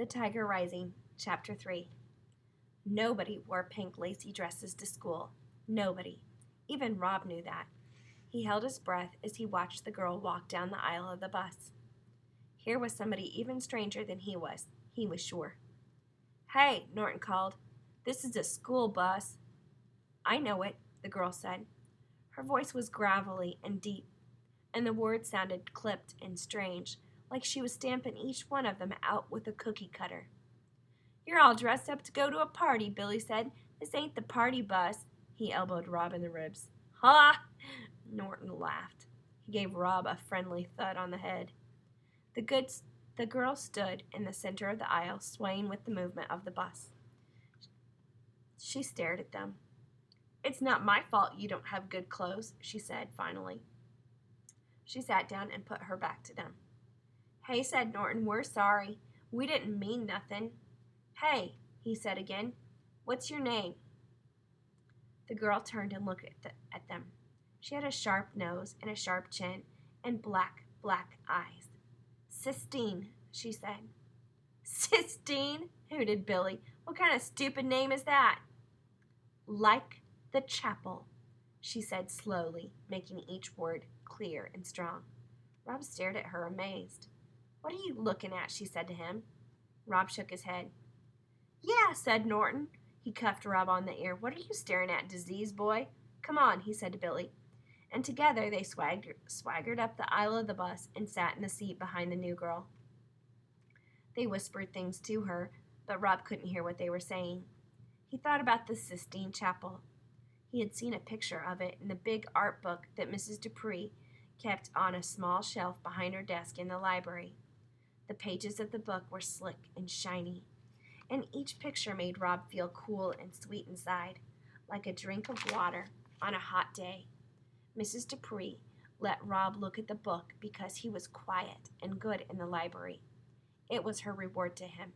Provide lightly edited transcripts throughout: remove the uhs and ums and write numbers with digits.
The Tiger Rising, Chapter 3. Nobody wore pink lacy dresses to school. Nobody. Even Rob knew that. He held his breath as he watched the girl walk down the aisle of the bus. Here was somebody even stranger than he was sure. "Hey," Norton called. "This is a school bus." "I know it," the girl said. Her voice was gravelly and deep, and the words sounded clipped and strange, like she was stamping each one of them out with a cookie cutter. "You're all dressed up to go to a party," Billy said. "This ain't the party bus." He elbowed Rob in the ribs. "Ha!" Norton laughed. He gave Rob a friendly thud on the head. The girl stood in the center of the aisle, swaying with the movement of the bus. She stared at them. "It's not my fault you don't have good clothes," she said finally. She sat down and put her back to them. "Hey," said Norton, "we're sorry. We didn't mean nothing." "Hey," he said again, "what's your name?" The girl turned and looked at them. She had a sharp nose and a sharp chin and black eyes. "Sistine," she said. "Sistine?" hooted Billy. "What kind of stupid name is that?" "Like the chapel," she said slowly, making each word clear and strong. Rob stared at her, amazed. "What are you looking at?" she said to him. Rob shook his head. "Yeah," said Norton. He cuffed Rob on the ear. "What are you staring at, disease boy? Come on," he said to Billy. And together they swaggered up the aisle of the bus and sat in the seat behind the new girl. They whispered things to her, but Rob couldn't hear what they were saying. He thought about the Sistine Chapel. He had seen a picture of it in the big art book that Mrs. Dupree kept on a small shelf behind her desk in the library. The pages of the book were slick and shiny, and each picture made Rob feel cool and sweet inside, like a drink of water on a hot day. Mrs. Dupree let Rob look at the book because he was quiet and good in the library. It was her reward to him.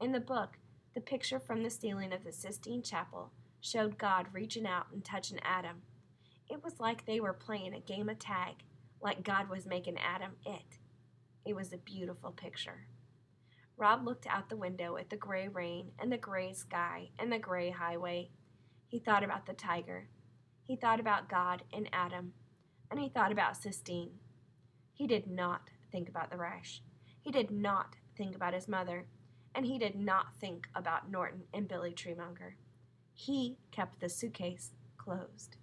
In the book, the picture from the ceiling of the Sistine Chapel showed God reaching out and touching Adam. It was like they were playing a game of tag, like God was making Adam it. It was a beautiful picture. Rob looked out the window at the gray rain and the gray sky and the gray highway. He thought about the tiger. He thought about God and Adam, and he thought about Sistine. He did not think about the rash. He did not think about his mother, and he did not think about Norton and Billy Treemonger. He kept the suitcase closed.